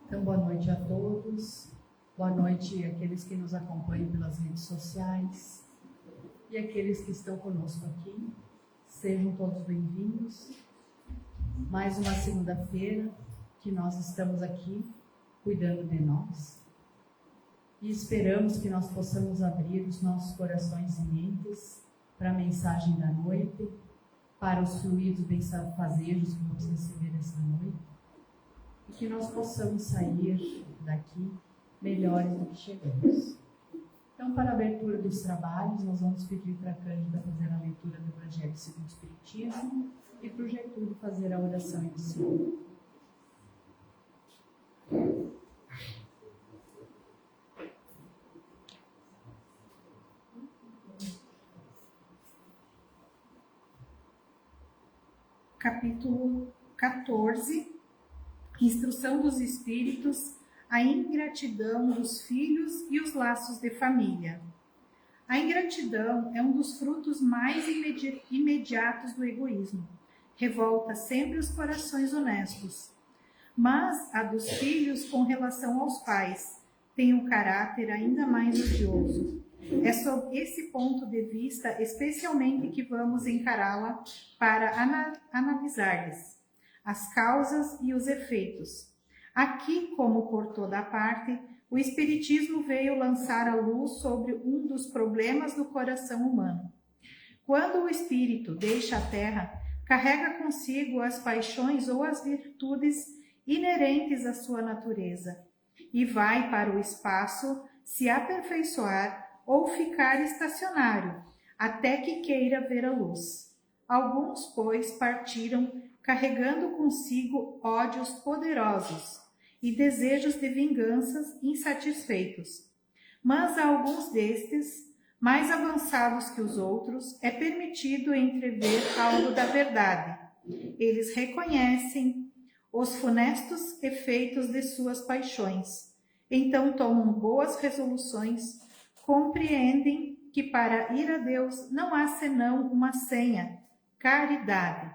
Então, boa noite a todos, boa noite àqueles que nos acompanham pelas redes sociais e aqueles que estão conosco aqui. Sejam todos bem-vindos. Mais uma segunda-feira que nós estamos aqui cuidando de nós e esperamos que nós possamos abrir os nossos corações e mentes para a mensagem da noite, para os fluidos bem-fazejos que vamos receber essa noite, e que nós possamos sair daqui melhores do que chegamos. Então, para a abertura dos trabalhos, nós vamos pedir para a Cândida fazer a leitura do Evangelho segundo o Espiritismo e para o Getúlio fazer a oração inicial. Capítulo 14, Instrução dos Espíritos, a ingratidão dos filhos e os laços de família. A ingratidão é um dos frutos mais imediatos do egoísmo. Revolta sempre os corações honestos. Mas a dos filhos com relação aos pais tem um caráter ainda mais odioso. É sob esse ponto de vista, especialmente, que vamos encará-la para analisar-lhes as causas e os efeitos. Aqui, como por toda a parte, o Espiritismo veio lançar a luz sobre um dos problemas do coração humano. Quando o espírito deixa a terra, carrega consigo as paixões ou as virtudes inerentes à sua natureza e vai para o espaço se aperfeiçoar ou ficar estacionário, até que queira ver a luz. Alguns, pois, partiram carregando consigo ódios poderosos e desejos de vinganças insatisfeitos. Mas a alguns destes, mais avançados que os outros, é permitido entrever algo da verdade. Eles reconhecem os funestos efeitos de suas paixões, então tomam boas resoluções, compreendem que para ir a Deus não há senão uma senha, caridade.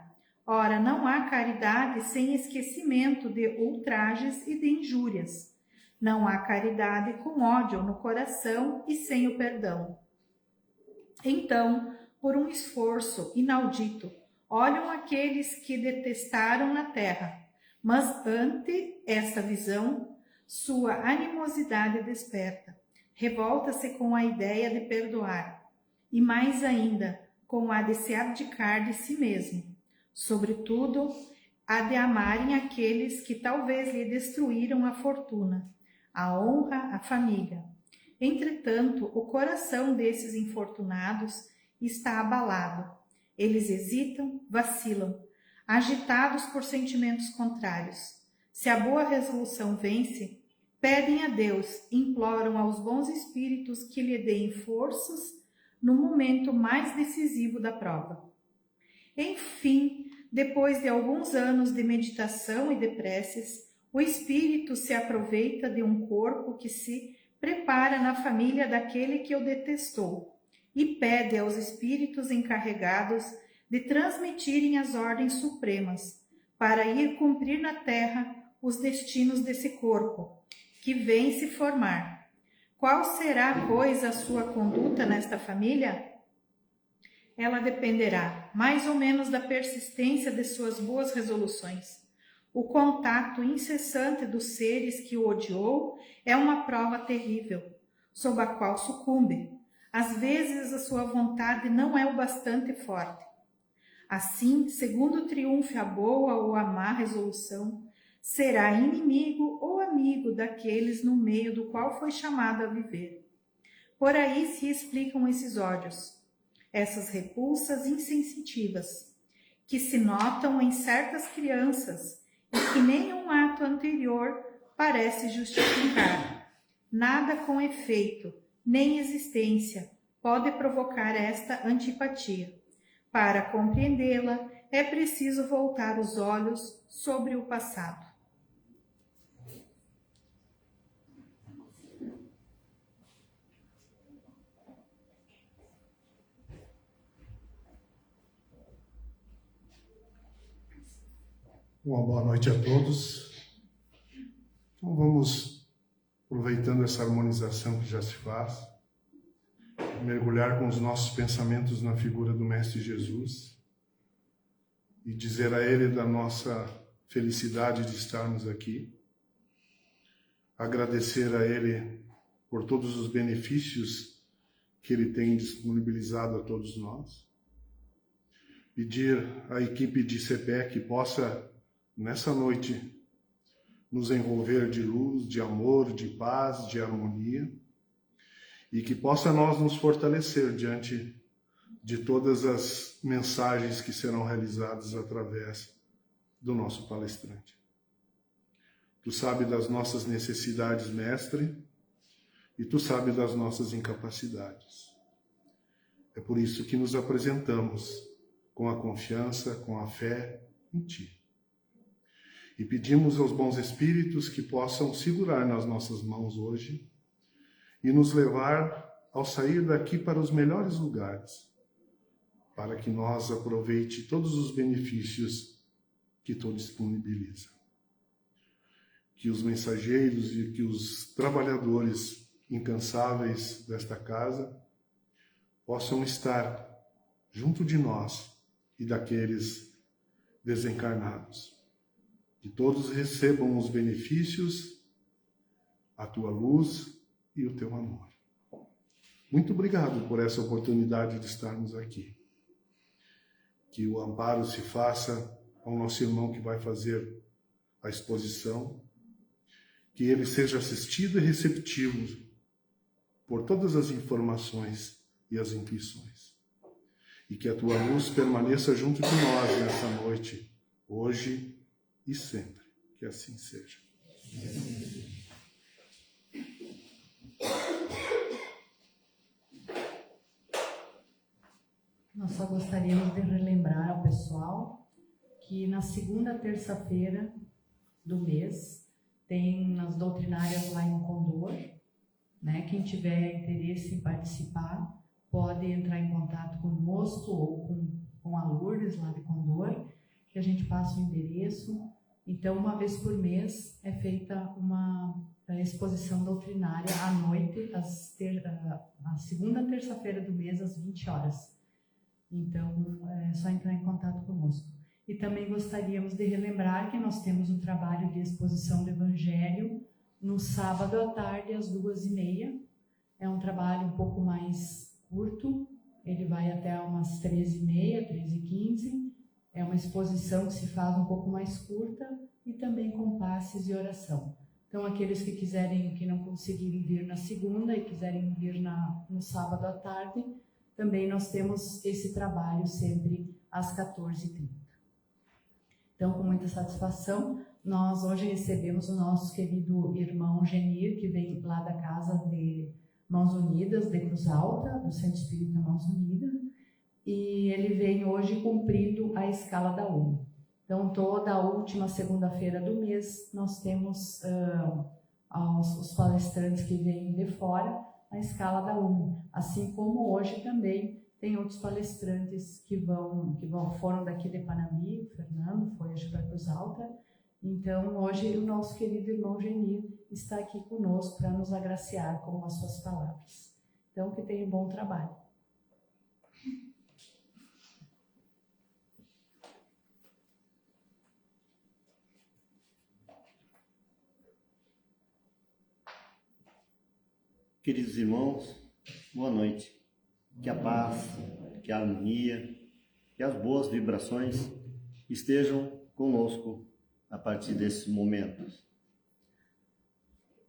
Ora, não há caridade sem esquecimento de ultrajes e de injúrias. Não há caridade com ódio no coração e sem o perdão. Então, por um esforço inaudito, olham aqueles que detestaram na terra, mas ante essa visão, sua animosidade desperta. Revolta-se com a ideia de perdoar, e mais ainda, com a de se abdicar de si mesmo. Sobretudo, a de amarem aqueles que talvez lhe destruíram a fortuna, a honra, a família. Entretanto, o coração desses infortunados está abalado. Eles hesitam, vacilam, agitados por sentimentos contrários. Se a boa resolução vence, pedem a Deus, imploram aos bons espíritos que lhe deem forças no momento mais decisivo da prova. Enfim, depois de alguns anos de meditação e de preces, o espírito se aproveita de um corpo que se prepara na família daquele que o detestou e pede aos espíritos encarregados de transmitirem as ordens supremas para ir cumprir na terra os destinos desse corpo, que vem se formar. Qual será, pois, a sua conduta nesta família? Ela dependerá, mais ou menos, da persistência de suas boas resoluções. O contato incessante dos seres que o odiou é uma prova terrível, sob a qual sucumbe. Às vezes, a sua vontade não é o bastante forte. Assim, segundo triunfe a boa ou a má resolução, será inimigo ou amigo daqueles no meio do qual foi chamado a viver. Por aí se explicam esses ódios, essas repulsas insensitivas, que se notam em certas crianças e que nenhum ato anterior parece justificar. Nada com efeito, nem existência, pode provocar esta antipatia. Para compreendê-la, é preciso voltar os olhos sobre o passado. Uma boa noite a todos. Então vamos, aproveitando essa harmonização que já se faz, mergulhar com os nossos pensamentos na figura do Mestre Jesus e dizer a Ele da nossa felicidade de estarmos aqui, agradecer a Ele por todos os benefícios que Ele tem disponibilizado a todos nós, pedir à equipe de CEPE que possa, nessa noite, nos envolver de luz, de amor, de paz, de harmonia, e que possa nós nos fortalecer diante de todas as mensagens que serão realizadas através do nosso palestrante. Tu sabes das nossas necessidades, Mestre, e Tu sabes das nossas incapacidades. É por isso que nos apresentamos com a confiança, com a fé em Ti. E pedimos aos bons espíritos que possam segurar nas nossas mãos hoje e nos levar ao sair daqui para os melhores lugares, para que nós aproveite todos os benefícios que Tu disponibiliza. Que os mensageiros e que os trabalhadores incansáveis desta casa possam estar junto de nós e daqueles desencarnados. Que todos recebam os benefícios, a Tua luz e o Teu amor. Muito obrigado por essa oportunidade de estarmos aqui. Que o amparo se faça ao nosso irmão que vai fazer a exposição, que ele seja assistido e receptivo por todas as informações e as intuições. E que a Tua luz permaneça junto de nós nessa noite, hoje e sempre. Que assim seja. Nós só gostaríamos de relembrar ao pessoal que na segunda terça-feira do mês tem as doutrinárias lá em Condor, né? Quem tiver interesse em participar pode entrar em contato conosco ou com a Lourdes lá de Condor, que a gente passa o endereço. Então, uma vez por mês é feita uma exposição doutrinária à noite, a segunda terça-feira do mês, às 20 horas. Então, é só entrar em contato conosco. E também gostaríamos de relembrar que nós temos um trabalho de exposição do Evangelho no sábado à tarde, às 2h30. É um trabalho um pouco mais curto, ele vai até umas 13h30, 13h15. É uma exposição que se faz um pouco mais curta e também com passes e oração. Então, aqueles que quiserem, que não conseguirem vir na segunda e quiserem vir no sábado à tarde, também nós temos esse trabalho sempre às 14h30. Então, com muita satisfação, nós hoje recebemos o nosso querido irmão Genir, que vem lá da Casa de Mãos Unidas, de Cruz Alta, do Centro Espírita Mãos Unidas, e ele vem hoje cumprindo a escala da UME. Então, toda a última segunda-feira do mês, nós temos os palestrantes que vêm de fora, a escala da UME. Assim como hoje também tem outros palestrantes que foram daqui de Panambi, o Fernando foi hoje para Cruz Alta. Então, hoje o nosso querido irmão Genir está aqui conosco para nos agraciar com as suas palavras. Então, que tenha um bom trabalho. Queridos irmãos, boa noite. Que a paz, que a harmonia, que as boas vibrações estejam conosco a partir desses momentos.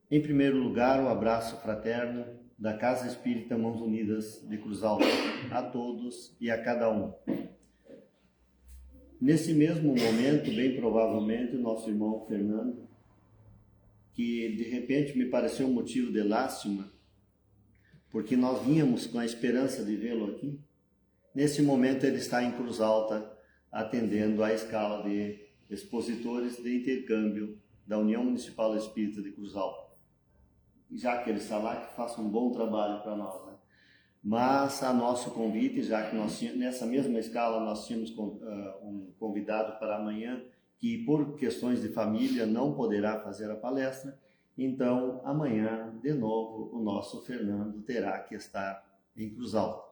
Em primeiro lugar, o abraço fraterno da Casa Espírita Mãos Unidas de Cruz Alta, a todos e a cada um. Nesse mesmo momento, bem provavelmente, o nosso irmão Fernando, que de repente me pareceu um motivo de lástima, porque nós vínhamos com a esperança de vê-lo aqui. Nesse momento ele está em Cruz Alta, atendendo à escala de expositores de intercâmbio da União Municipal Espírita de Cruz Alta. Já que ele está lá, que faça um bom trabalho para nós, né? Mas a nosso convite, já que nós nessa mesma escala nós tínhamos um convidado para amanhã, que por questões de família não poderá fazer a palestra. Então, amanhã, de novo, o nosso Fernando terá que estar em Cruz Alta.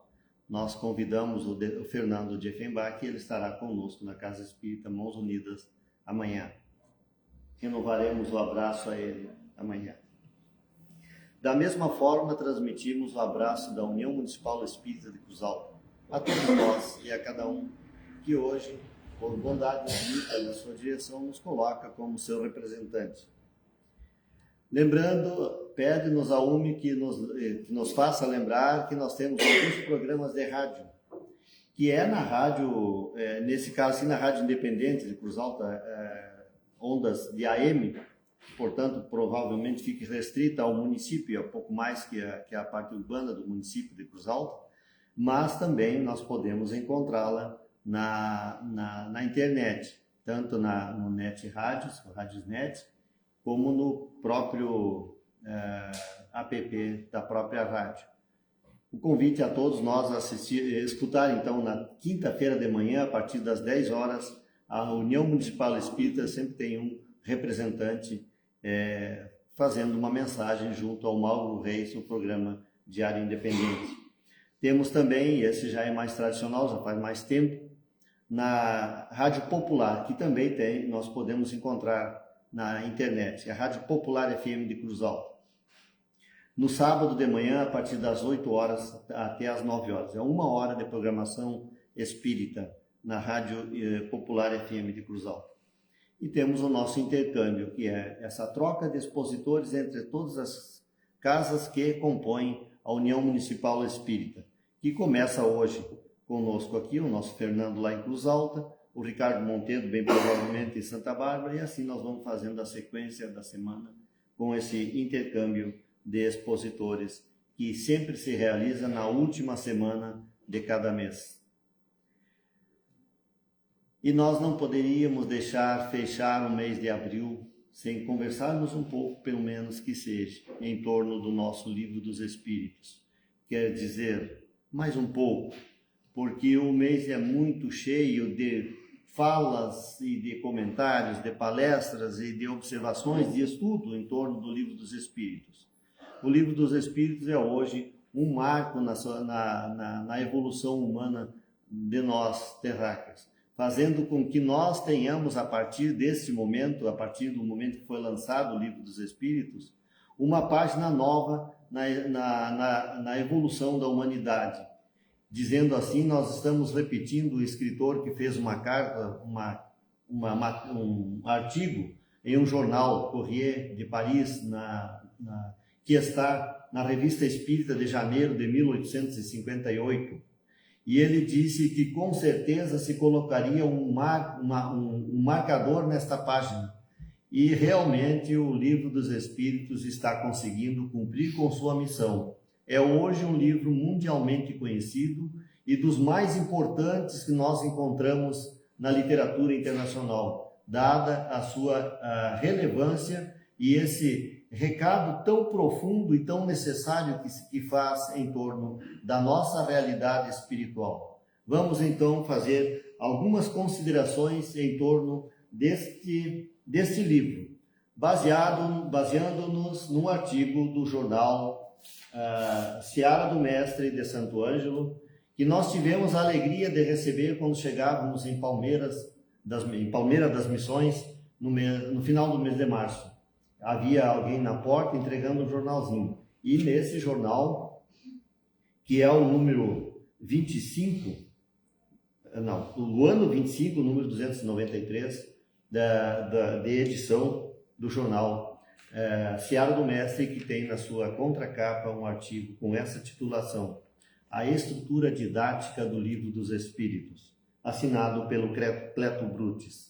Nós convidamos o Fernando de Effenbach, ele estará conosco na Casa Espírita Mãos Unidas amanhã. Renovaremos o abraço a ele amanhã. Da mesma forma, transmitimos o abraço da União Municipal Espírita de Cruz Alta a todos nós e a cada um que hoje, por bondade infinita na sua direção, nos coloca como seu representante. Lembrando, pede-nos a UME que nos faça lembrar que nós temos alguns programas de rádio, que é na rádio, nesse caso assim, na Rádio Independente de Cruz Alta, ondas de AM, portanto, provavelmente fique restrita ao município, é um pouco mais que a parte urbana do município de Cruz Alta, mas também nós podemos encontrá-la na internet, tanto no Net Rádios, Rádiosnet, como no próprio app da própria rádio. O convite a todos nós escutar então na quinta-feira de manhã, a partir das 10 horas, a União Municipal Espírita sempre tem um representante fazendo uma mensagem junto ao Mauro Reis no programa Diário Independente. Temos também, esse já é mais tradicional, já faz mais tempo, na Rádio Popular, que também nós podemos encontrar na internet, a Rádio Popular FM de Cruz Alta. No sábado de manhã, a partir das 8 horas até as 9 horas. É 1 hora de programação espírita na Rádio Popular FM de Cruz Alta. E temos o nosso intercâmbio, que é essa troca de expositores entre todas as casas que compõem a União Municipal Espírita, que começa hoje conosco aqui, o nosso Fernando lá em Cruz Alta, o Ricardo Monteiro, bem provavelmente em Santa Bárbara, e assim nós vamos fazendo a sequência da semana com esse intercâmbio de expositores que sempre se realiza na última semana de cada mês. E nós não poderíamos deixar fechar o mês de abril sem conversarmos um pouco, pelo menos que seja, em torno do nosso Livro dos Espíritos. Quer dizer, mais um pouco, porque o mês é muito cheio de falas e de comentários, de palestras e de observações, de estudo em torno do Livro dos Espíritos. O Livro dos Espíritos é hoje um marco na evolução humana de nós, terráqueos, fazendo com que nós tenhamos, a partir desse momento, a partir do momento que foi lançado o Livro dos Espíritos, uma página nova na evolução da humanidade. Dizendo assim, nós estamos repetindo o escritor que fez uma carta, um artigo em um jornal, Courrier de Paris, que está na Revista Espírita de janeiro de 1858. E ele disse que com certeza se colocaria um marcador nesta página. E realmente o Livro dos Espíritos está conseguindo cumprir com sua missão. É hoje um livro mundialmente conhecido e dos mais importantes que nós encontramos na literatura internacional, dada a sua relevância e esse recado tão profundo e tão necessário que faz em torno da nossa realidade espiritual. Vamos então fazer algumas considerações em torno deste livro, baseando-nos num artigo do jornal Seara do Mestre de Santo Ângelo, que nós tivemos a alegria de receber quando chegávamos em Palmeira das Missões no final do mês de março. Havia alguém na porta entregando um jornalzinho, e nesse jornal, que é o número 25, o ano 25, número 293 de edição do jornal Seara do Mestre, que tem na sua contracapa um artigo com essa titulação: A Estrutura Didática do Livro dos Espíritos, assinado pelo Cleto Brutis.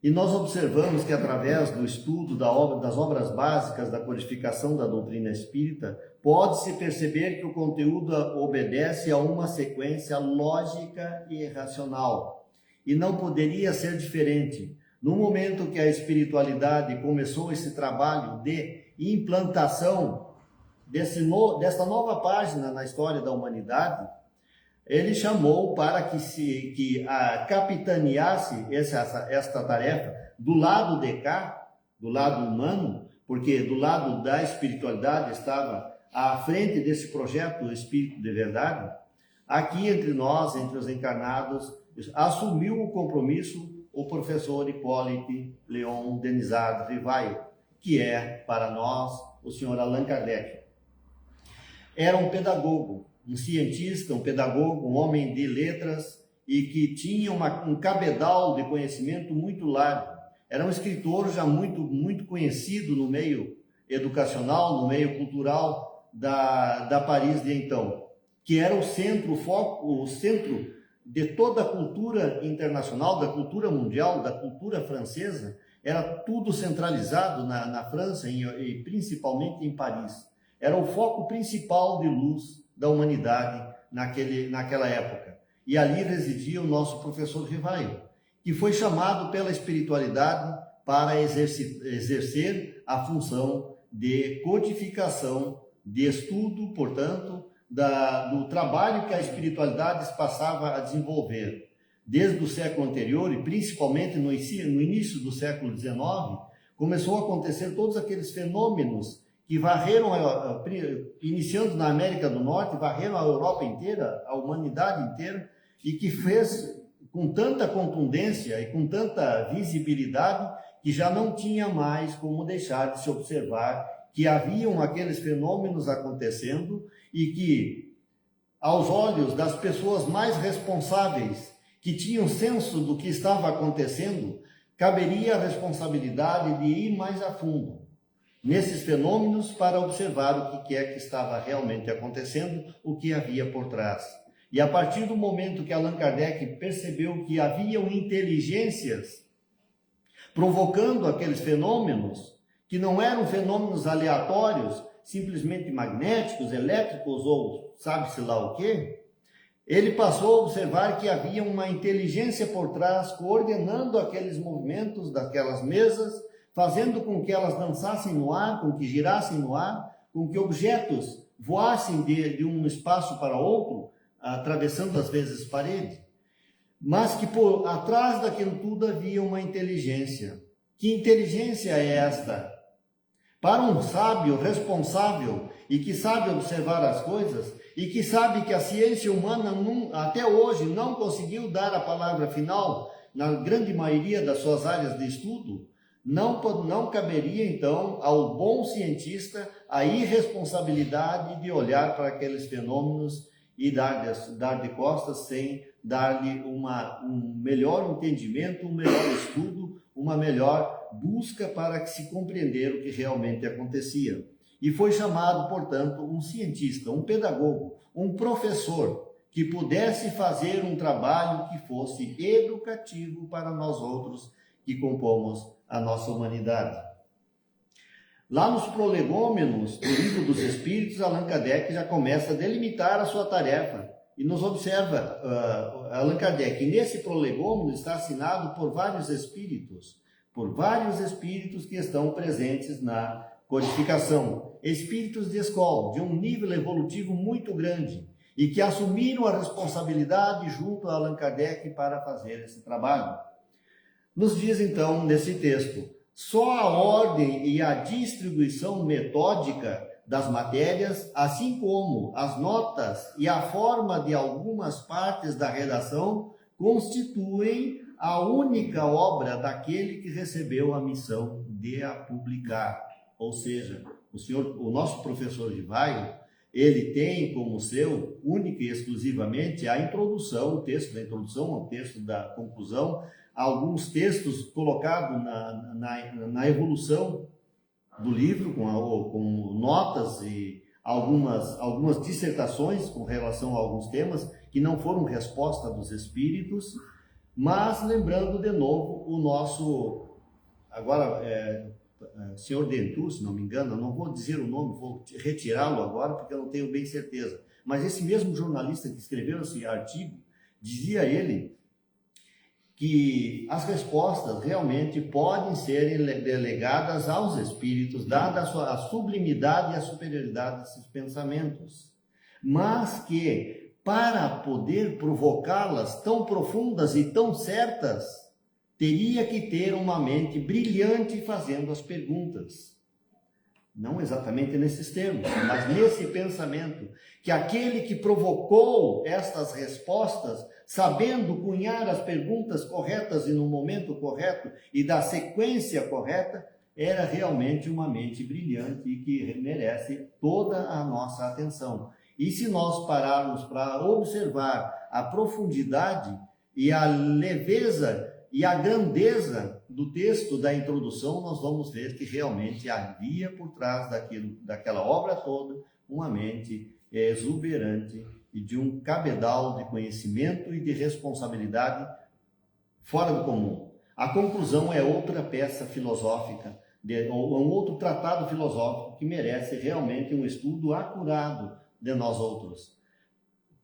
E nós observamos que através do estudo das obras básicas da codificação da doutrina espírita, pode-se perceber que o conteúdo obedece a uma sequência lógica e racional. E não poderia ser diferente. No momento que a espiritualidade começou esse trabalho de implantação desta nova página na história da humanidade, ele chamou para que capitaneasse esta tarefa do lado de cá, do lado humano, porque do lado da espiritualidade estava à frente desse projeto o Espírito de Verdade. Aqui entre nós, entre os encarnados, assumiu o compromisso o professor Hipólite Leon Denisard Rivaio, que é para nós o senhor Allan Kardec. Era um pedagogo, um cientista, um pedagogo, um homem de letras e que tinha um cabedal de conhecimento muito largo. Era um escritor já muito conhecido no meio educacional, no meio cultural da Paris de então, que era o centro, o centro de toda a cultura internacional, da cultura mundial, da cultura francesa. Era tudo centralizado na França e principalmente em Paris. Era o foco principal de luz da humanidade naquela época. E ali residia o nosso professor Rivaio, que foi chamado pela espiritualidade para exercer a função de codificação, de estudo, portanto, do trabalho que a espiritualidade passava a desenvolver. Desde o século anterior, e principalmente no início do século XIX, começou a acontecer todos aqueles fenômenos que varreram, iniciando na América do Norte, varreram a Europa inteira, a humanidade inteira, e que fez com tanta contundência e com tanta visibilidade que já não tinha mais como deixar de se observar que haviam aqueles fenômenos acontecendo e que, aos olhos das pessoas mais responsáveis, que tinham senso do que estava acontecendo, caberia a responsabilidade de ir mais a fundo nesses fenômenos para observar o que é que estava realmente acontecendo, o que havia por trás. E a partir do momento que Allan Kardec percebeu que haviam inteligências provocando aqueles fenômenos, que não eram fenômenos aleatórios, simplesmente magnéticos, elétricos ou sabe-se lá o quê, ele passou a observar que havia uma inteligência por trás, coordenando aqueles movimentos daquelas mesas, fazendo com que elas dançassem no ar, com que girassem no ar, com que objetos voassem de um espaço para outro, atravessando às vezes paredes, mas que por atrás daquilo tudo havia uma inteligência. Que inteligência é esta? Para um sábio responsável e que sabe observar as coisas e que sabe que a ciência humana até hoje não conseguiu dar a palavra final na grande maioria das suas áreas de estudo, não caberia então ao bom cientista a irresponsabilidade de olhar para aqueles fenômenos e dar de costas sem dar-lhe um melhor entendimento, um melhor estudo, uma melhor busca para que se compreender o que realmente acontecia. E foi chamado, portanto, um cientista, um pedagogo, um professor que pudesse fazer um trabalho que fosse educativo para nós outros que compomos a nossa humanidade. Lá nos prolegômenos do Livro dos Espíritos, Allan Kardec já começa a delimitar a sua tarefa e nos observa, Allan Kardec, nesse prolegômeno está assinado por vários espíritos que estão presentes na codificação, espíritos de escola, de um nível evolutivo muito grande e que assumiram a responsabilidade junto a Allan Kardec para fazer esse trabalho. Nos diz então nesse texto, só a ordem e a distribuição metódica das matérias, assim como as notas e a forma de algumas partes da redação, constituem a única obra daquele que recebeu a missão de a publicar. Ou seja, o nosso professor Rivaio, ele tem como seu, única e exclusivamente, a introdução, o texto da introdução, o texto da conclusão, alguns textos colocados na evolução do livro, com notas e algumas dissertações com relação a alguns temas que não foram resposta dos espíritos, mas lembrando de novo o nosso, agora, senhor Dentu, se não me engano, eu não vou dizer o nome, vou retirá-lo agora porque eu não tenho bem certeza, mas esse mesmo jornalista que escreveu esse artigo, dizia ele que as respostas realmente podem ser delegadas aos espíritos, dada a sublimidade e a superioridade desses pensamentos, mas que para poder provocá-las tão profundas e tão certas, teria que ter uma mente brilhante fazendo as perguntas. Não exatamente nesses termos, mas nesse pensamento, que aquele que provocou estas respostas, sabendo cunhar as perguntas corretas e no momento correto e da sequência correta, era realmente uma mente brilhante e que merece toda a nossa atenção. E se nós pararmos para observar a profundidade e a leveza e a grandeza do texto da introdução, nós vamos ver que realmente havia por trás daquela obra toda uma mente exuberante e de um cabedal de conhecimento e de responsabilidade fora do comum. A conclusão é outra peça filosófica, um outro tratado filosófico que merece realmente um estudo acurado de nós outros.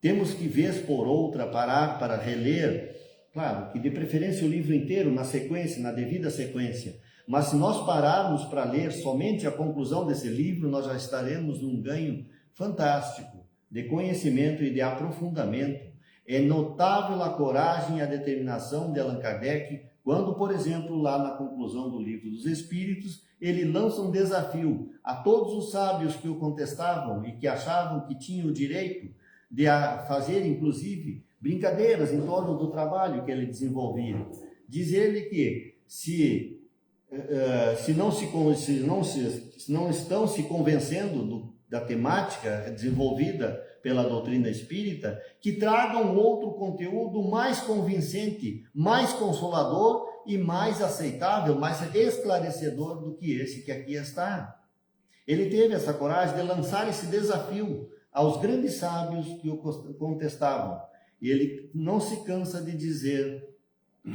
Temos que, vez por outra, parar para reler, claro, que de preferência o livro inteiro, na sequência, na devida sequência. Mas se nós pararmos para ler somente a conclusão desse livro, nós já estaremos num ganho fantástico de conhecimento e de aprofundamento. É notável a coragem e a determinação de Allan Kardec, quando, por exemplo, lá na conclusão do Livro dos Espíritos, ele lança um desafio a todos os sábios que o contestavam e que achavam que tinham o direito de fazer, inclusive, brincadeiras em torno do trabalho que ele desenvolvia. Diz ele que se não estão se convencendo da temática desenvolvida pela doutrina espírita, que tragam outro conteúdo mais convincente, mais consolador e mais aceitável, mais esclarecedor do que esse que aqui está. Ele teve essa coragem de lançar esse desafio aos grandes sábios que o contestavam. E ele não se cansa de dizer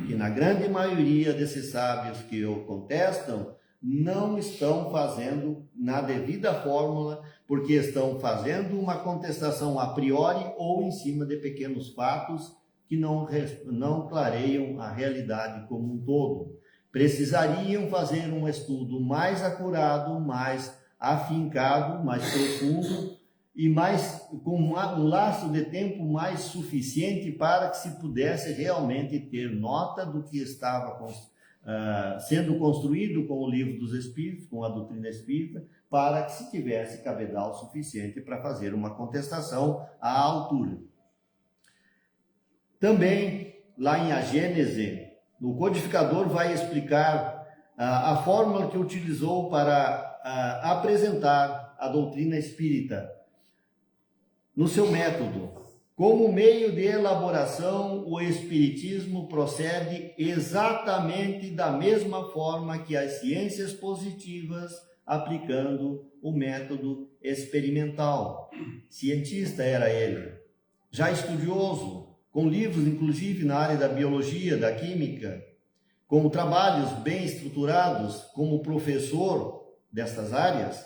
que na grande maioria desses sábios que o contestam, não estão fazendo na devida fórmula, porque estão fazendo uma contestação a priori ou em cima de pequenos fatos que não clareiam a realidade como um todo. Precisariam fazer um estudo mais acurado, mais afincado, mais profundo e com um laço de tempo mais suficiente para que se pudesse realmente ter nota do que estava sendo construído com o Livro dos Espíritos, com a doutrina espírita, para que se tivesse cabedal suficiente para fazer uma contestação à altura. Também, lá em A Gênese, o codificador vai explicar a fórmula que utilizou para apresentar a doutrina espírita no seu método. Como meio de elaboração, o Espiritismo procede exatamente da mesma forma que as ciências positivas, aplicando o método experimental. Cientista era ele, já estudioso, com livros inclusive na área da biologia, da química, com trabalhos bem estruturados como professor destas áreas.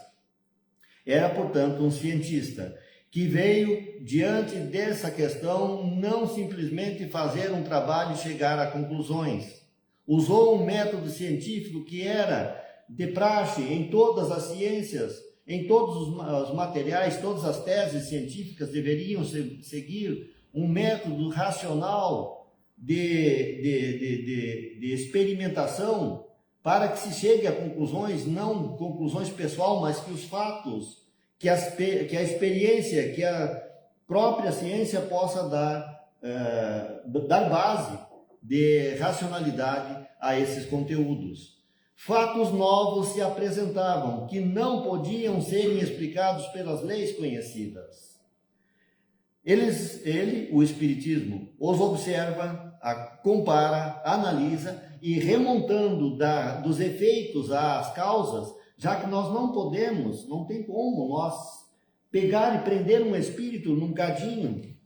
Era, portanto, um cientista que veio, diante dessa questão, não simplesmente fazer um trabalho e chegar a conclusões. Usou um método científico que era de praxe em todas as ciências, em todos os materiais, todas as teses científicas deveriam seguir um método racional de experimentação para que se chegue a conclusões, não conclusões pessoais, mas que os fatos, que a experiência, que a própria ciência possa dar base de racionalidade a esses conteúdos. Fatos novos se apresentavam que não podiam serem explicados pelas leis conhecidas. Ele, o Espiritismo, os observa, compara, analisa e remontando dos efeitos às causas, já que nós não tem como nós pegar e prender um espírito num cadinho.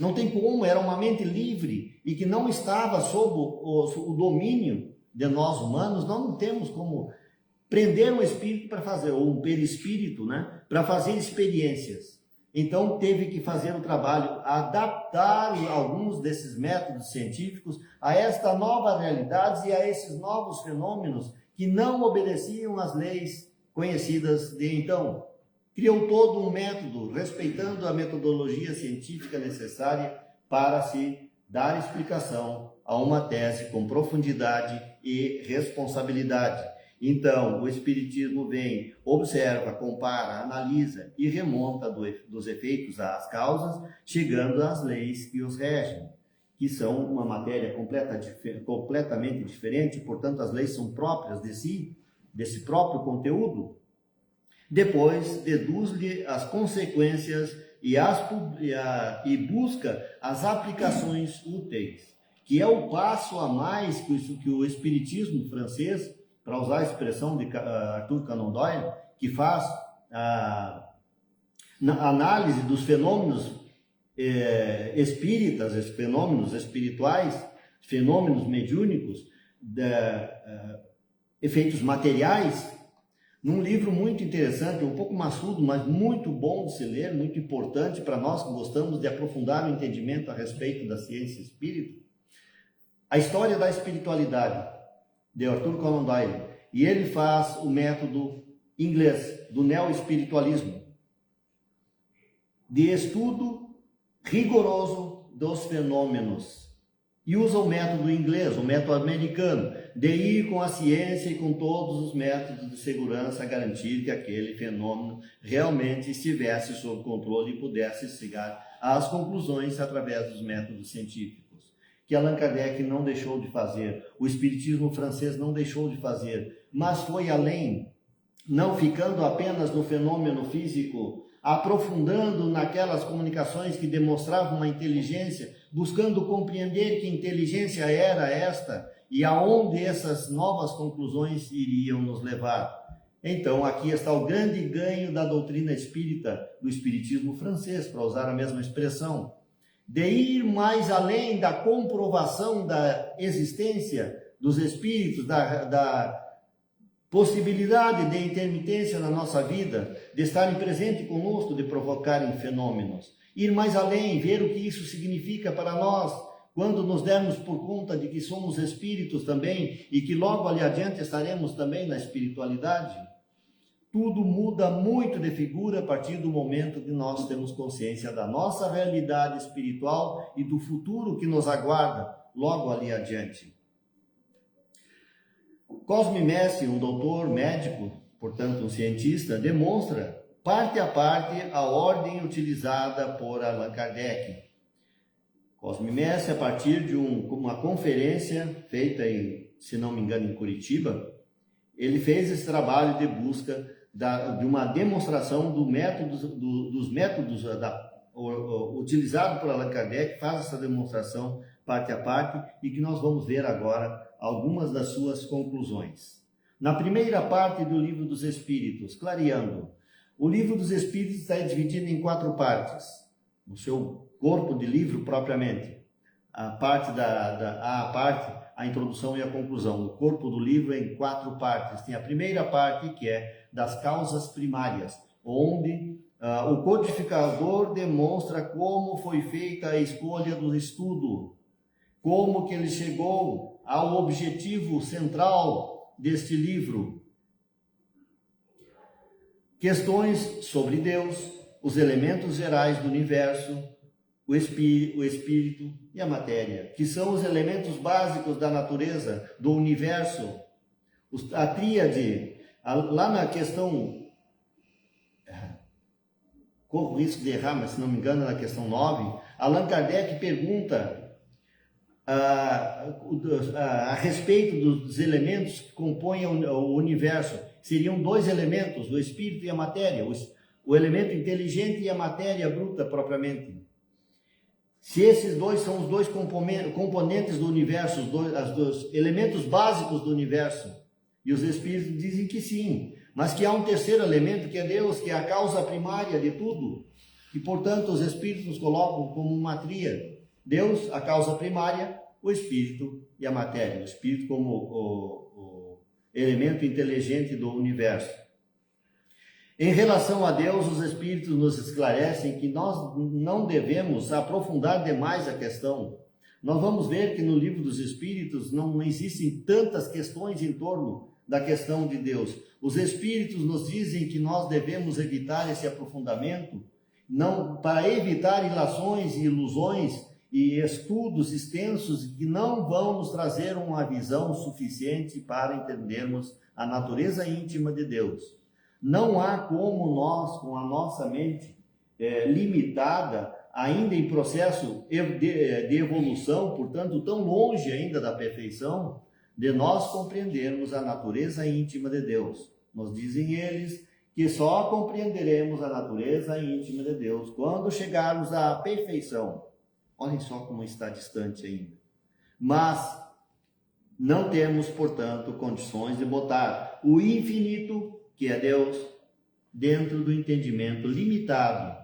Não tem como, era uma mente livre e que não estava sob o domínio de nós humanos. Nós não temos como prender um espírito para fazer, ou um perispírito, né, para fazer experiências. Então teve que fazer o trabalho, adaptar alguns desses métodos científicos a esta nova realidade e a esses novos fenômenos que não obedeciam às leis conhecidas de então. criou todo um método, respeitando a metodologia científica necessária para se dar explicação a uma tese com profundidade e responsabilidade. Então, o Espiritismo vem, observa, compara, analisa e remonta dos efeitos às causas, chegando às leis que os regem, que são uma matéria completamente diferente, portanto, as leis são próprias de si, desse próprio conteúdo. Depois, deduz-lhe as consequências e busca as aplicações úteis, que é o passo a mais que o Espiritismo francês, para usar a expressão de Arthur Conan Doyle, que faz a análise dos fenômenos espíritas, fenômenos espirituais, fenômenos mediúnicos, efeitos materiais, num livro muito interessante, um pouco maçudo, mas muito bom de se ler, muito importante para nós que gostamos de aprofundar o entendimento a respeito da ciência espírita. A História da Espiritualidade, de Arthur Conan Doyle, e ele faz o método inglês do neo-espiritualismo, de estudo rigoroso dos fenômenos, e usa o método inglês, o método americano, de ir com a ciência e com todos os métodos de segurança a garantir que aquele fenômeno realmente estivesse sob controle e pudesse chegar às conclusões através dos métodos científicos, que Allan Kardec não deixou de fazer, o Espiritismo francês não deixou de fazer, mas foi além, não ficando apenas no fenômeno físico, aprofundando naquelas comunicações que demonstravam uma inteligência, buscando compreender que inteligência era esta e aonde essas novas conclusões iriam nos levar. Então, aqui está o grande ganho da doutrina espírita, do Espiritismo francês, para usar a mesma expressão, de ir mais além da comprovação da existência dos espíritos, da possibilidade de intermitência na nossa vida, de estarem presentes conosco, de provocarem fenômenos. Ir mais além, ver o que isso significa para nós, quando nos dermos por conta de que somos espíritos também e que logo ali adiante estaremos também na espiritualidade. Tudo muda muito de figura a partir do momento que nós temos consciência da nossa realidade espiritual e do futuro que nos aguarda logo ali adiante. Cosme Messi, um doutor médico, portanto um cientista, demonstra parte a parte a ordem utilizada por Allan Kardec. Cosme Messi, a partir de uma conferência feita se não me engano, em Curitiba, ele fez esse trabalho de busca de uma demonstração dos métodos utilizados por Allan Kardec, faz essa demonstração parte a parte e que nós vamos ver agora algumas das suas conclusões. Na primeira parte do Livro dos Espíritos, clareando, o Livro dos Espíritos está dividido em 4 partes, no seu corpo de livro propriamente. A introdução e a conclusão. O corpo do livro é em 4 partes. Tem a primeira parte, que é das causas primárias, onde o codificador demonstra como foi feita a escolha do estudo, como que ele chegou ao objetivo central deste livro. Questões sobre Deus, os elementos gerais do universo, o espírito e a matéria, que são os elementos básicos da natureza, do universo. A tríade, lá na questão, corro o risco de errar, mas se não me engano, na questão 9, Allan Kardec pergunta a respeito dos elementos que compõem o universo. Seriam 2 elementos, o espírito e a matéria, o elemento inteligente e a matéria bruta propriamente. Se esses 2 são os 2 componentes do universo, os dois elementos básicos do universo, e os espíritos dizem que sim, mas que há um terceiro elemento, que é Deus, que é a causa primária de tudo, e portanto os espíritos nos colocam como uma tríade. Deus, a causa primária, o espírito e a matéria, o espírito como o elemento inteligente do universo. Em relação a Deus, os Espíritos nos esclarecem que nós não devemos aprofundar demais a questão. Nós vamos ver que no Livro dos Espíritos não existem tantas questões em torno da questão de Deus. Os espíritos nos dizem que nós devemos evitar esse aprofundamento, não para evitar ilações e ilusões e estudos extensos que não vão nos trazer uma visão suficiente para entendermos a natureza íntima de Deus. Não há como nós, com a nossa mente limitada, ainda em processo de evolução, portanto tão longe ainda da perfeição, de nós compreendermos a natureza íntima de Deus. Nos dizem eles que só compreenderemos a natureza íntima de Deus quando chegarmos à perfeição. Olhem só como está distante ainda. Mas não temos, portanto, condições de botar o infinito, que é Deus, dentro do entendimento limitado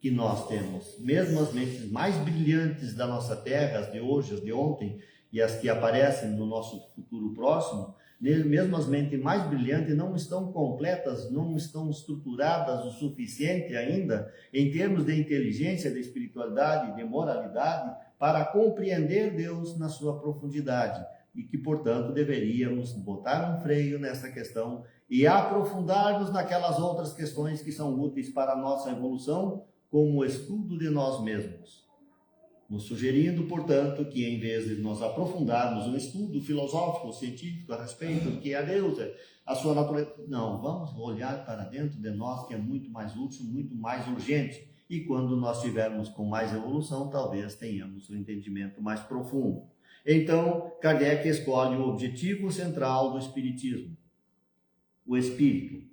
que nós temos. Mesmo as mentes mais brilhantes da nossa Terra, as de hoje, as de ontem, e as que aparecem no nosso futuro próximo, mesmo as mentes mais brilhantes não estão completas, não estão estruturadas o suficiente ainda em termos de inteligência, de espiritualidade, de moralidade, para compreender Deus na sua profundidade. E que, portanto, deveríamos botar um freio nessa questão e aprofundar-nos naquelas outras questões que são úteis para a nossa evolução, como o estudo de nós mesmos. Nos sugerindo, portanto, que em vez de nós aprofundarmos um estudo filosófico, científico a respeito do que é Deus, a sua natureza, não, vamos olhar para dentro de nós, que é muito mais útil, muito mais urgente. E quando nós estivermos com mais evolução, talvez tenhamos um entendimento mais profundo. Então, Kardec escolhe o objetivo central do Espiritismo, o Espírito.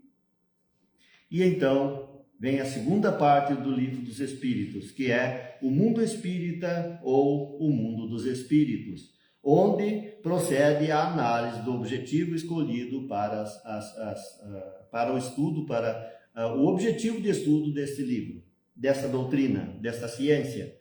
E então vem a segunda parte do Livro dos Espíritos, que é o mundo espírita ou o mundo dos espíritos, onde procede a análise do objetivo escolhido para, para o estudo, para o objetivo de estudo deste livro, dessa doutrina, desta ciência.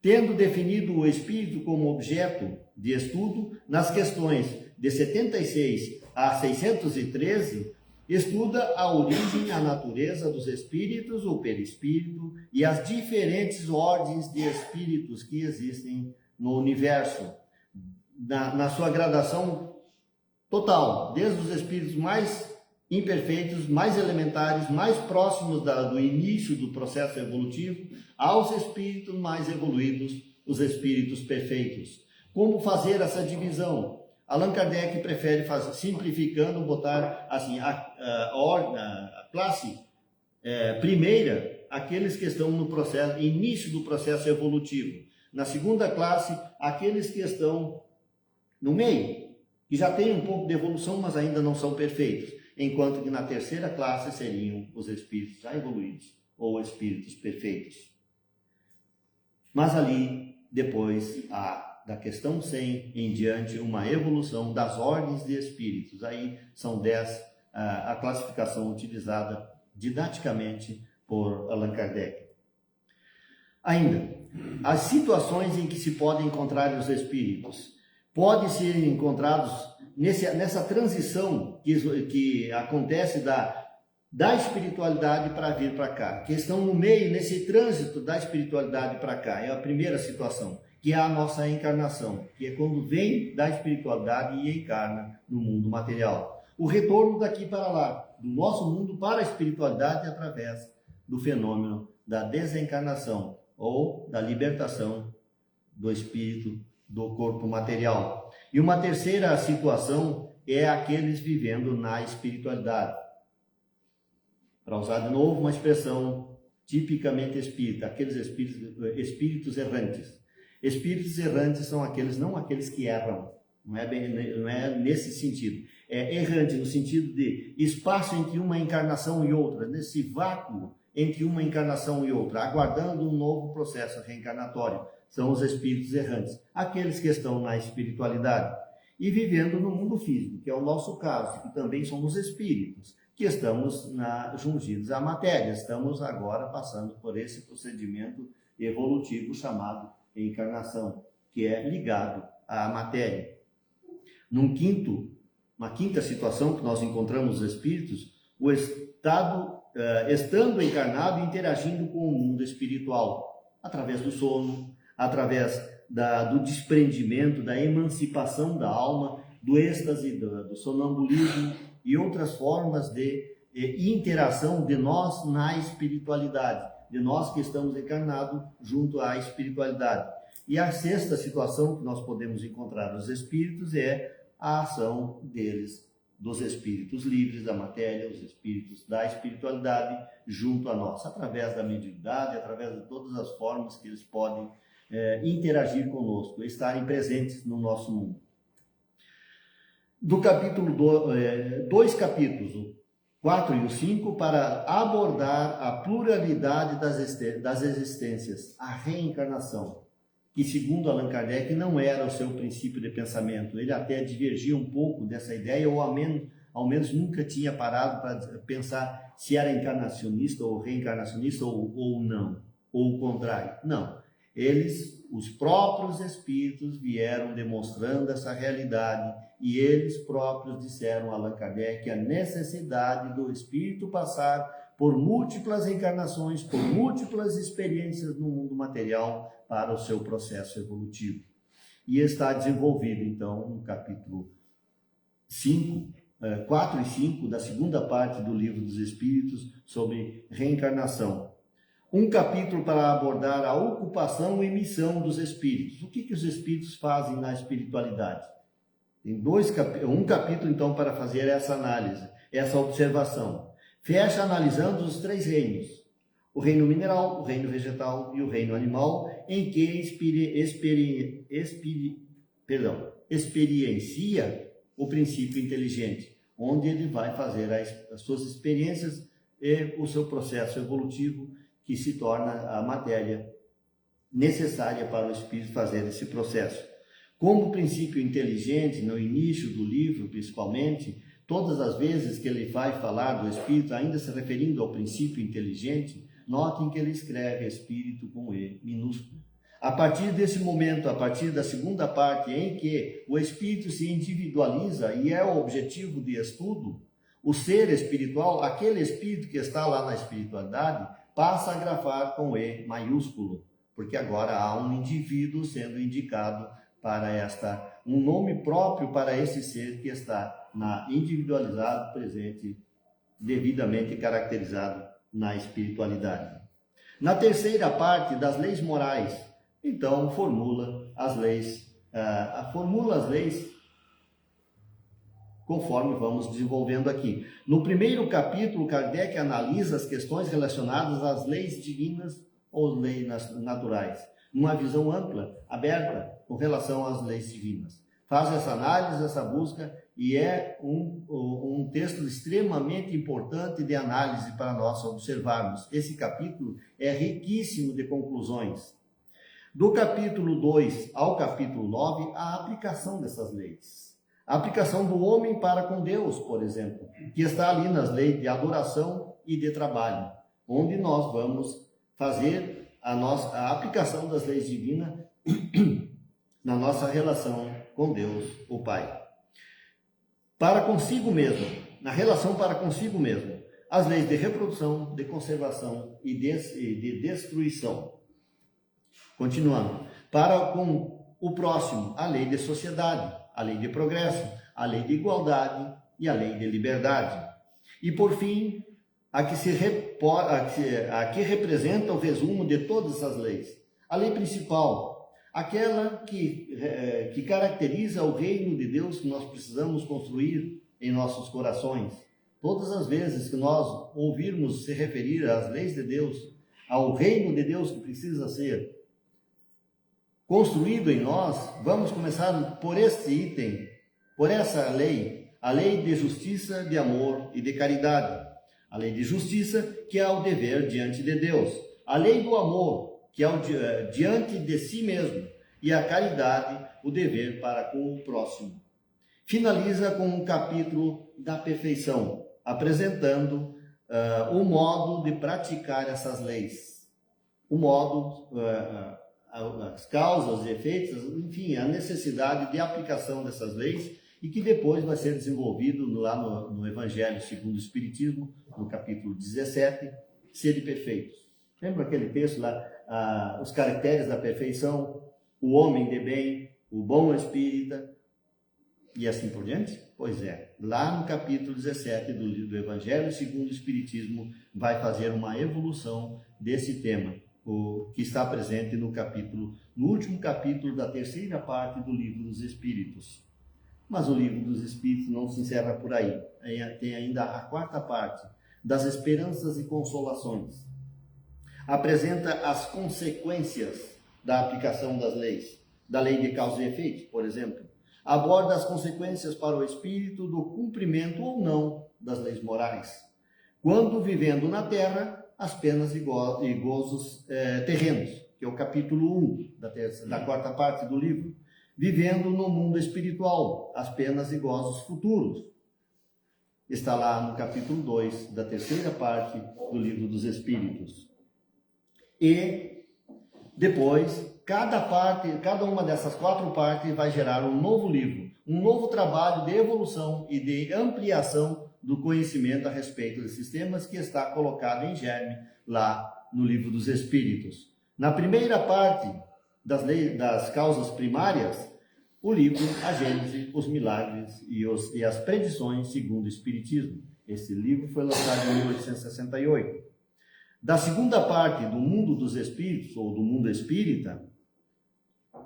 Tendo definido o espírito como objeto de estudo, nas questões de 76 a 613, estuda a origem, a natureza dos espíritos, o perispírito e as diferentes ordens de espíritos que existem no universo, na sua gradação total, desde os espíritos mais imperfeitos, mais elementares, mais próximos do início do processo evolutivo, aos espíritos mais evoluídos, os espíritos perfeitos. Como fazer essa divisão? Allan Kardec prefere fazer, simplificando, botar assim, a classe primeira, aqueles que estão no processo, início do processo evolutivo. Na segunda classe, aqueles que estão no meio, que já têm um pouco de evolução, mas ainda não são perfeitos. Enquanto que na terceira classe seriam os espíritos já evoluídos, ou espíritos perfeitos. Mas ali, depois, da questão 100 em diante, uma evolução das ordens de espíritos. Aí são 10 a classificação utilizada didaticamente por Allan Kardec. Ainda, as situações em que se podem encontrar os espíritos podem ser encontrados nessa transição que acontece da espiritualidade para vir para cá, que estão no meio, nesse trânsito da espiritualidade para cá. É a primeira situação, que é a nossa encarnação, que é quando vem da espiritualidade e encarna no mundo material. O retorno daqui para lá, do nosso mundo para a espiritualidade através do fenômeno da desencarnação ou da libertação do espírito do corpo material. E uma terceira situação é aqueles vivendo na espiritualidade. Para usar de novo uma expressão tipicamente espírita, aqueles espíritos errantes. Espíritos errantes são aqueles, não aqueles que erram, não é nesse sentido. É errante no sentido de espaço entre uma encarnação e outra, nesse vácuo entre uma encarnação e outra, aguardando um novo processo reencarnatório. São os espíritos errantes, aqueles que estão na espiritualidade e vivendo no mundo físico, que é o nosso caso, que também somos espíritos, que estamos jungidos à matéria. Estamos agora passando por esse procedimento evolutivo chamado encarnação, que é ligado à matéria. Uma quinta situação que nós encontramos os espíritos, o estado, estando encarnado e interagindo com o mundo espiritual, através do sono, através do desprendimento, da emancipação da alma do êxtase, do sonambulismo e outras formas de interação de nós na espiritualidade, de nós que estamos encarnados junto à espiritualidade. E a sexta situação que nós podemos encontrar nos espíritos é a ação deles, dos espíritos livres da matéria, os espíritos da espiritualidade junto a nós, através da mediunidade, através de todas as formas que eles podem interagir conosco, estarem presentes no nosso mundo. Do capítulo 2 capítulos, o 4 e o 5, para abordar a pluralidade das existências, a reencarnação, que segundo Allan Kardec não era o seu princípio de pensamento. Ele até divergia um pouco dessa ideia, ou ao menos nunca tinha parado para pensar se era encarnacionista ou reencarnacionista ou não, ou o contrário. Não. Eles, os próprios espíritos, vieram demonstrando essa realidade e eles próprios disseram a Allan Kardec a necessidade do espírito passar por múltiplas encarnações, por múltiplas experiências no mundo material para o seu processo evolutivo. E está desenvolvido, então, no capítulo 4 e 5 da segunda parte do Livro dos Espíritos sobre reencarnação. Um capítulo para abordar a ocupação e missão dos espíritos. O que os espíritos fazem na espiritualidade? Tem um capítulo, então, para fazer essa análise, essa observação. Fecha analisando os 3 reinos, o reino mineral, o reino vegetal e o reino animal, em que experiencia o princípio inteligente, onde ele vai fazer as suas experiências e o seu processo evolutivo, que se torna a matéria necessária para o espírito fazer esse processo. Como princípio inteligente, no início do livro principalmente, todas as vezes que ele vai falar do espírito, ainda se referindo ao princípio inteligente, notem que ele escreve espírito com E minúsculo. A partir desse momento, a partir da segunda parte em que o espírito se individualiza e é o objetivo de estudo, o ser espiritual, aquele espírito que está lá na espiritualidade, passa a grafar com E maiúsculo, porque agora há um indivíduo sendo indicado para um nome próprio para esse ser que está individualizado, presente, devidamente caracterizado na espiritualidade. Na terceira parte das leis morais, então formula as leis conforme vamos desenvolvendo aqui. No primeiro capítulo, Kardec analisa as questões relacionadas às leis divinas ou leis naturais, numa visão ampla, aberta, com relação às leis divinas. Faz essa análise, essa busca, e é um texto extremamente importante de análise para nós observarmos. Esse capítulo é riquíssimo de conclusões. Do capítulo 2 ao capítulo 9, a aplicação dessas leis. A aplicação do homem para com Deus, por exemplo, que está ali nas leis de adoração e de trabalho, onde nós vamos fazer a aplicação das leis divinas na nossa relação com Deus, o Pai. Para consigo mesmo, na relação para consigo mesmo, as leis de reprodução, de conservação e de destruição. Continuando, para com o próximo, a lei de sociedade, a lei de progresso, a lei de igualdade e a lei de liberdade. E por fim, a que representa o resumo de todas essas leis. A lei principal, aquela que caracteriza o reino de Deus que nós precisamos construir em nossos corações. Todas as vezes que nós ouvirmos se referir às leis de Deus, ao reino de Deus que precisa ser construído em nós, vamos começar por este item, por essa lei, a lei de justiça, de amor e de caridade. A lei de justiça, que é o dever diante de Deus. A lei do amor, que é o diante de si mesmo. E a caridade, o dever para com o próximo. Finaliza com um capítulo da perfeição, apresentando o modo de praticar essas leis. O modo, as causas e efeitos, enfim, a necessidade de aplicação dessas leis, e que depois vai ser desenvolvido lá no Evangelho segundo o Espiritismo, no capítulo 17, Sede perfeitos. Lembra aquele texto lá, os caracteres da perfeição, o homem de bem, o bom espírita, E assim por diante? Pois é, lá no capítulo 17 do livro do Evangelho segundo o Espiritismo, vai fazer uma evolução desse tema, o que está presente no último capítulo da terceira parte do livro dos Espíritos. Mas o livro dos Espíritos não se encerra por aí. Tem ainda a quarta parte, das esperanças e consolações. Apresenta as consequências da aplicação das leis, da lei de causa e efeito, por exemplo. Aborda as consequências para o espírito do cumprimento ou não das leis morais, quando vivendo na terra as penas e gozos terrenos, que é o capítulo 1 da quarta parte do livro. Vivendo no mundo espiritual, as penas e gozos futuros. Está lá no capítulo 2 da terceira parte do livro dos Espíritos. E depois, cada uma dessas 4 partes vai gerar um novo livro, um novo trabalho de evolução e de ampliação do conhecimento a respeito desses temas, que está colocado em germe lá no livro dos Espíritos. Na primeira parte das causas primárias, o livro A Gênese, os Milagres e as Predições segundo o Espiritismo. Esse livro foi lançado em 1868. Da segunda parte do mundo dos espíritos, ou do mundo espírita,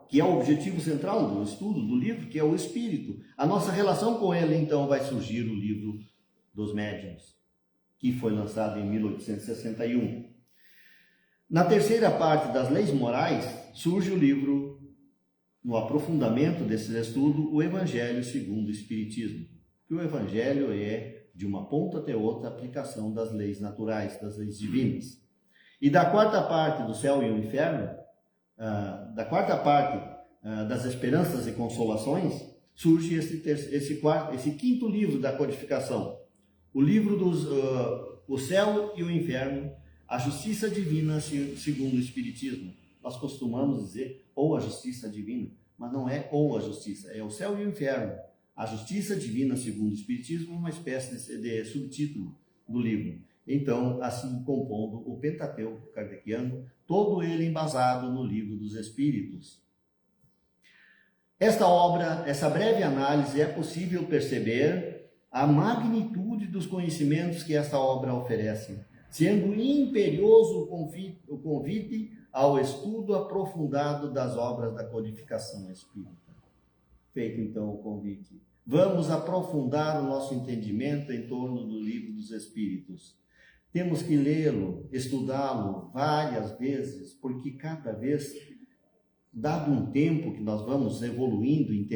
que é o objetivo central do estudo do livro, que é o espírito, a nossa relação com ele, então, vai surgir o livro dos Médiuns, que foi lançado em 1861. Na terceira parte das leis morais, surge o livro, no aprofundamento desse estudo, o Evangelho segundo o Espiritismo. Que o Evangelho é, de uma ponta até outra, a aplicação das leis naturais, das leis divinas. E da quarta parte do céu e o inferno, da quarta parte das esperanças e consolações, surge esse quinto livro da codificação. O livro o céu e o inferno, a justiça divina segundo o Espiritismo. Nós costumamos dizer ou a justiça divina, mas não é ou a justiça, é o céu e o inferno. A justiça divina segundo o Espiritismo é uma espécie de subtítulo do livro. Então, assim compondo o Pentateuco kardeciano, todo ele embasado no livro dos Espíritos. Esta obra, essa breve análise, é possível perceber a magnitude dos conhecimentos que esta obra oferece, sendo imperioso o convite ao estudo aprofundado das obras da codificação espírita. Feito então o convite, vamos aprofundar o nosso entendimento em torno do livro dos Espíritos. Temos que lê-lo, estudá-lo várias vezes, porque cada vez, dado um tempo que nós vamos evoluindo em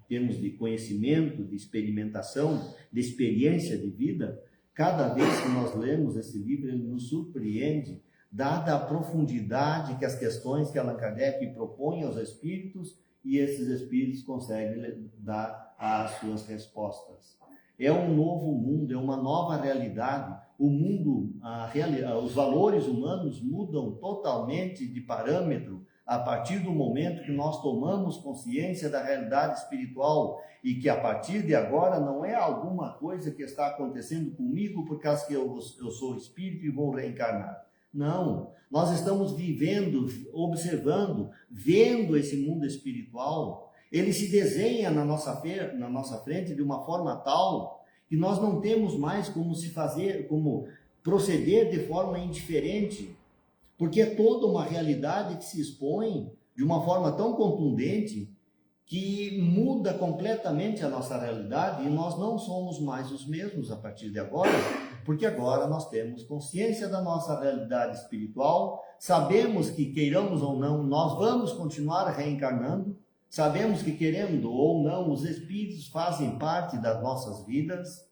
termos de conhecimento, de experimentação, de experiência de vida, cada vez que nós lemos esse livro, ele nos surpreende, dada a profundidade que as questões que Allan Kardec propõe aos espíritos, e esses espíritos conseguem dar as suas respostas. É um novo mundo, é uma nova realidade. O mundo, os valores humanos mudam totalmente de parâmetro a partir do momento que nós tomamos consciência da realidade espiritual e que a partir de agora não é alguma coisa que está acontecendo comigo por causa que eu sou espírito e vou reencarnar. Não, nós estamos vivendo, observando, vendo esse mundo espiritual. Ele se desenha na nossa frente de uma forma tal que nós não temos mais como proceder de forma indiferente, porque é toda uma realidade que se expõe de uma forma tão contundente que muda completamente a nossa realidade e nós não somos mais os mesmos a partir de agora, porque agora nós temos consciência da nossa realidade espiritual, sabemos que queiramos ou não, nós vamos continuar reencarnando, sabemos que querendo ou não, os espíritos fazem parte das nossas vidas.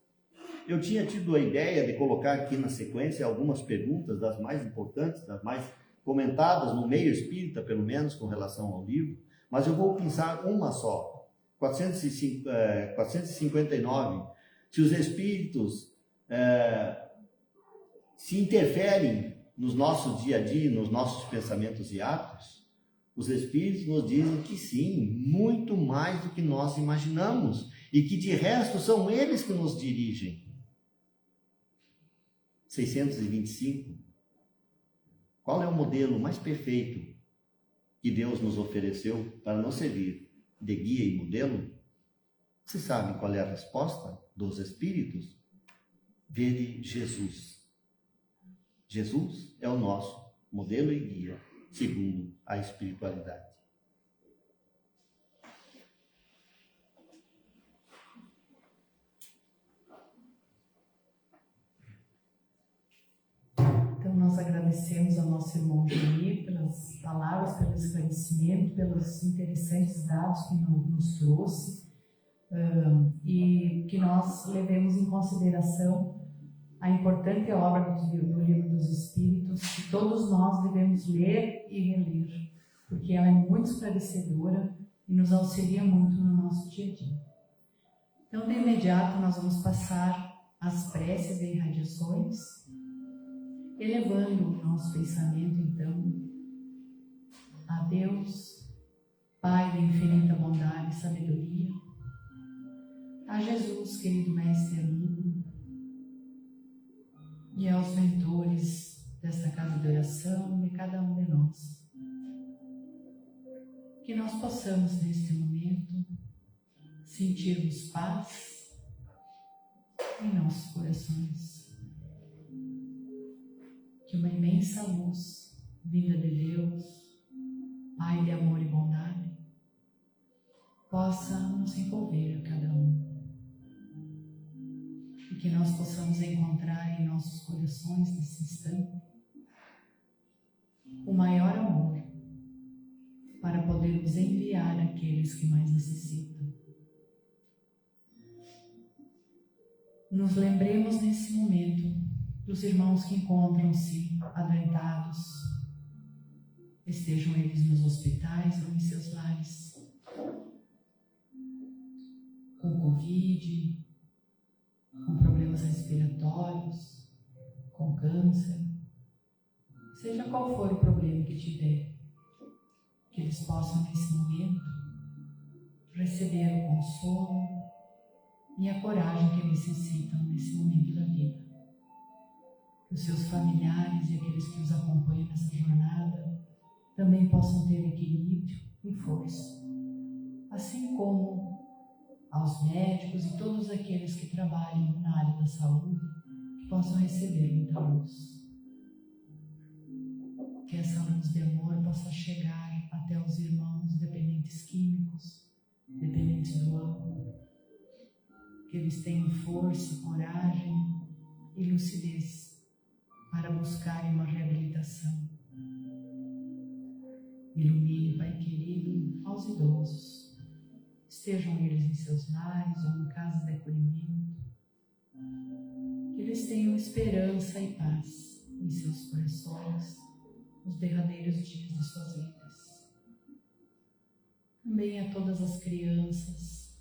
Eu tinha tido a ideia de colocar aqui na sequência algumas perguntas, das mais importantes, das mais comentadas no meio espírita, pelo menos com relação ao livro, mas eu vou pensar uma só. 459. Se os espíritos se interferem no nosso dia a dia, nos nossos pensamentos e atos, os espíritos nos dizem que sim, muito mais do que nós imaginamos, e que de resto são eles que nos dirigem. 625. Qual é o modelo mais perfeito que Deus nos ofereceu para nos servir de guia e modelo? Você sabe qual é a resposta dos espíritos? Vede Jesus. Jesus é o nosso modelo e guia, segundo a espiritualidade. Então, nós agradecemos ao nosso irmão Jair pelas palavras, pelo esclarecimento, pelos interessantes dados que nos trouxe, e que nós levemos em consideração a importante obra do Livro dos Espíritos, que todos nós devemos ler e reler, porque ela é muito esclarecedora e nos auxilia muito no nosso dia a dia. Então, de imediato, nós vamos passar as preces e irradiações, elevando o nosso pensamento, então, a Deus, Pai de infinita bondade e sabedoria, a Jesus, querido Mestre e amigo, e aos mentores desta casa de oração, de cada um de nós. Que nós possamos, neste momento, sentirmos paz em nossos corações. Que uma imensa luz vinda de Deus, Pai de amor e bondade, possa nos envolver a cada um. E que nós possamos encontrar em nossos corações, nesse instante, o maior amor para podermos enviar àqueles que mais necessitam. Nos lembremos nesse momento dos irmãos que encontram-se adoentados, estejam eles nos hospitais ou em seus lares, com Covid, com problemas respiratórios, com câncer, seja qual for o problema que tiver, que eles possam nesse momento receber o consolo e a coragem que necessitam nesse momento da vida. Que os seus familiares e aqueles que os acompanham nessa jornada também possam ter equilíbrio e força, assim como aos médicos e todos aqueles que trabalham na área da saúde, que possam receber muita luz. Que essa luz de amor possa chegar até os irmãos dependentes químicos, dependentes do álcool, que eles tenham força, coragem e lucidez para buscarem uma reabilitação. Ilumine, Pai querido, aos idosos, estejam eles em seus lares ou em casas de acolhimento, que eles tenham esperança e paz em seus corações nos derradeiros dias de suas vidas. Também a todas as crianças,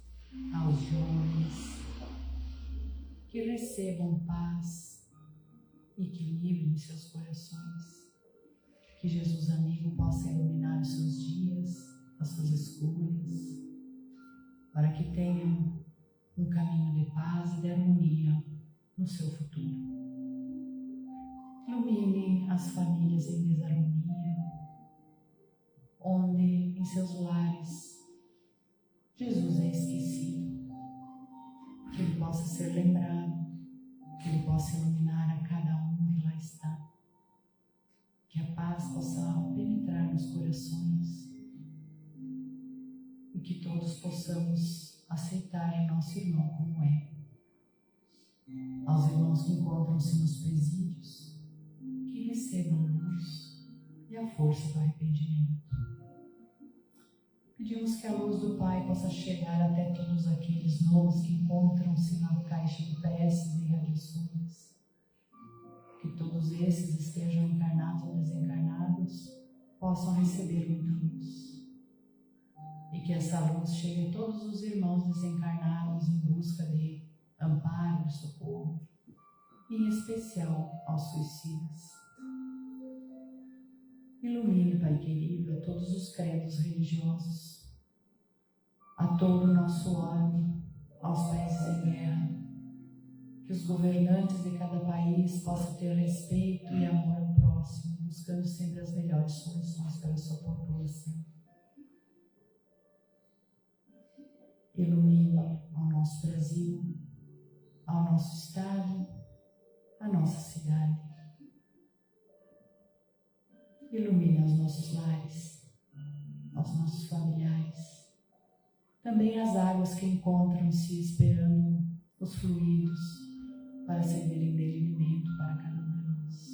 aos jovens, que recebam paz e equilíbrio em seus corações, que Jesus amigo possa iluminar os seus dias, as suas escolhas, para que tenham um caminho de paz e de harmonia no seu futuro. Ilumine as famílias em desarmonia, onde em seus lares Jesus é esquecido, que ele possa ser lembrado, que ele possa iluminar a cada um que lá está, que a paz possa penetrar nos corações e que todos possamos aceitar nosso irmão como é. Aos irmãos que encontram-se nos presídios, que recebam luz e a força do arrependimento. Pedimos que a luz do Pai possa chegar até todos aqueles novos que encontram-se na caixa de preces e radiações. Que todos esses, estejam encarnados ou desencarnados, possam receber muita luz. E que essa luz chegue a todos os irmãos desencarnados em busca de amparo e socorro, em especial aos suicidas. Ilumine, Pai querido, a todos os credos religiosos, a todo o nosso orbe, aos países em guerra, que os governantes de cada país possam ter respeito e amor ao próximo, buscando sempre as melhores soluções para a sua população. Ilumine ao nosso Brasil, ao nosso estado, à nossa cidade. Ilumina os nossos lares, aos nossos familiares, também as águas que encontram-se esperando os fluidos para servirem de alimento para cada um de nós.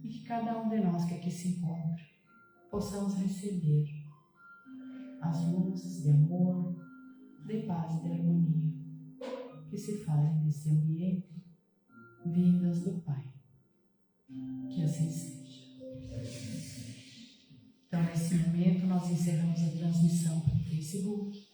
E que cada um de nós que aqui se encontra possamos receber as luzes de amor, de paz e de harmonia que se fazem nesse ambiente, vindas do Pai. Que assim seja. Então, nesse momento, nós encerramos a transmissão pelo Facebook